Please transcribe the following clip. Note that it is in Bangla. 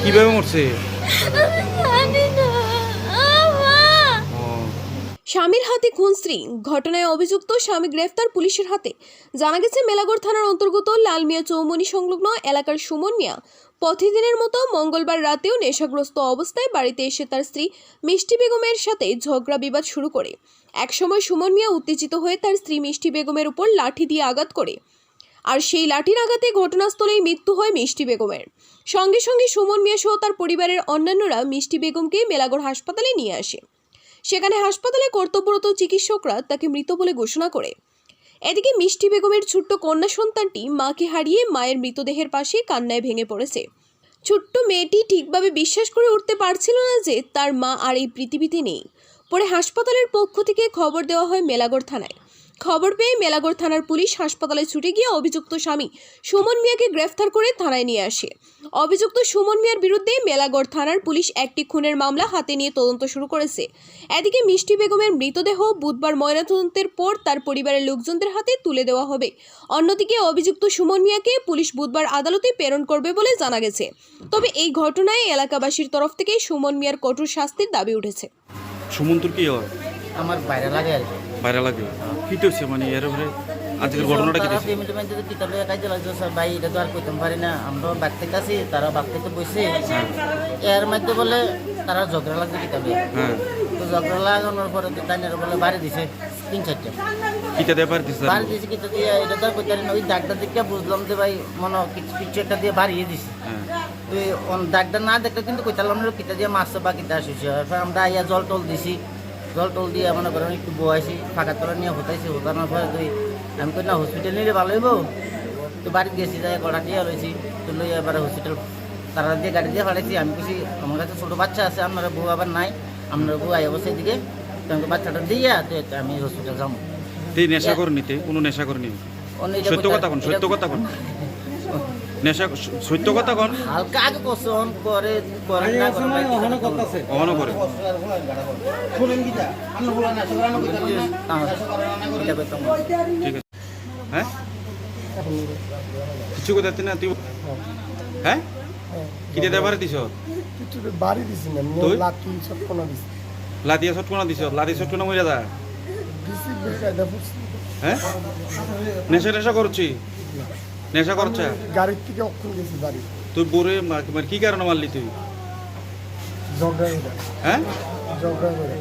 কিভাবে মরছে? স্বামীর হাতে খুন স্ত্রী, ঘটনায় অভিযুক্ত স্বামী গ্রেফতার পুলিশের হাতে। জানা গেছে মেলাগড় থানার অন্তর্গত লালমিয়া চৌমনি সংলগ্ন এলাকার সুমন মিয়া প্রতিদিনের মতো মঙ্গলবার রাতেও নেশাগ্রস্ত অবস্থায় বাড়িতে এসে তার স্ত্রী মিষ্টি বেগমের সাথে ঝগড়া বিবাদ শুরু করে। একসময় সুমন মিয়া উত্তেজিত হয়ে তার স্ত্রী মিষ্টি বেগমের উপর লাঠি দিয়ে আঘাত করে, আর সেই লাঠির আঘাতে ঘটনাস্থলেই মৃত্যু হয় মিষ্টি বেগমের। সঙ্গে সঙ্গে সুমন মিয়া সহ তার পরিবারের অন্যান্যরা মিষ্টি বেগমকে মেলাগড় হাসপাতালে নিয়ে আসে। সেখানে হাসপাতালে কর্তব্যরত চিকিৎসকরা তাকে মৃত বলে ঘোষণা করে। এদিকে মিষ্টি বেগমের ছোট্ট কন্যা সন্তানটি মাকে হারিয়ে মায়ের মৃতদেহের পাশে কান্নায় ভেঙে পড়েছে। ছোট্ট মেয়েটি ঠিকভাবে বিশ্বাস করে উঠতে পারছিল না যে তার মা আর এই পৃথিবীতে নেই। পরে হাসপাতালের পক্ষ থেকে খবর দেওয়া হয় মেলাগড় থানায়। খবর পেয়ে মেলাগড় থানার পুলিশ হাসপাতালে ছুটে গিয়ে অভিযুক্ত স্বামী সুমন মিয়াকে গ্রেফতার করে থানায় নিয়ে আসে। অভিযুক্ত সুমন মিয়ার বিরুদ্ধে মেলাগড় থানার পুলিশ একটি খুনের মামলা হাতে নিয়ে তদন্ত শুরু করেছে। এদিকে মিষ্টি বেগমের মৃতদেহ বুধবার ময়নাতদন্তের পর তার পরিবারের লোকজনদের হাতে তুলে দেওয়া হবে। অন্যদিকে অভিযুক্ত সুমন মিয়াকে পুলিশ বুধবার আদালতে প্রেরণ করবে বলে জানা গেছে। তবে এই ঘটনায় এলাকাবাসীর তরফ থেকে সুমন মিয়ার কঠোর শাস্তির দাবি উঠেছে। সুমন তোর কি হয়? আমার বাইরে লাগে আর কি। বাইরে লাগে কি হচ্ছে মানে এর উপরে আজকের ঘটনাটা কি হচ্ছে? পেমেন্ট পেমেন্ট কিতাবে কাজে লাগছে স্যার, ভাই এটা তো আর করতে পারি না, আমরা বাদ থেকে আছি, তারা বাদ থেকে বসে এর মধ্যে বলে তারা ঝগড়া লাগছে কিতাবে। হ্যাঁ, তো ঝগড়া লাগানোর পরে তো তাই বলে বাড়ি দিছে 3-4টা কিটা দেবার দিছে বাড়ি দিয়েছে। কিতা দিয়ে এটা তো আর করতে পারি না। ওই ডাক্তার দিকে বুঝলাম যে ভাই মনে কিছু একটা দিয়ে বাড়িয়ে দিছে। হ্যাঁ, তুই ডাক্তার না দেখলে কিন্তু কইতালাম না কিতা দিয়ে মারছে বা কিতা আসছে। আমরা আইয়া জল টল দিছি, জল টল দিয়ে মনে করেন একটু বয়াইছি, ফাঁকা তোলা নিয়ে হতাইছি। হতানোর পরে তুই আমি কই না হসপিটাল নিলে ভালো হইব। তো বাড়ি গেছি, যাই গড়া দিয়ে রয়েছি, তো লই এবারে হসপিটাল তারা দিয়ে গাড়ি দিয়ে ফাটাইছি। আমি কিছু আমার কাছে ছোটো বাচ্চা আছে, আপনারা বউ আবার নাই, আপনারা বউ আই অবশ্যই দিকে তোমাকে বাচ্চাটা দিয়ে তো আমি হসপিটাল যাবো। তুই নেশা করনিতে কোনো নেশা করনি? সত্য কথা কোন, সত্য কথা কোন, নেশা সত্য কথা কোন? হালকা আগে কোন করে করে না অহনো করে ঠিক আছে। হ্যাঁ, কিছু কথা না তুই? হ্যাঁ, কিটা দেবার দিছ? বাড়ি দিছি না, তুই লাঠি সটকনা দিছি। লাতিয়া ছটকনা দিছ? লাতি ছটকনা মরে যা। দিছি বেকায়দা ফুটছি। হ্যাঁ, নেশা নেশা করছি, নেশা করছে। গাড়ির থেকে অক্ষণ গেছি বাড়ি। তুই বোরে কি কারণে মারলি তুই? ঝগড়া করে। হ্যাঁ, ঝগড়া করে।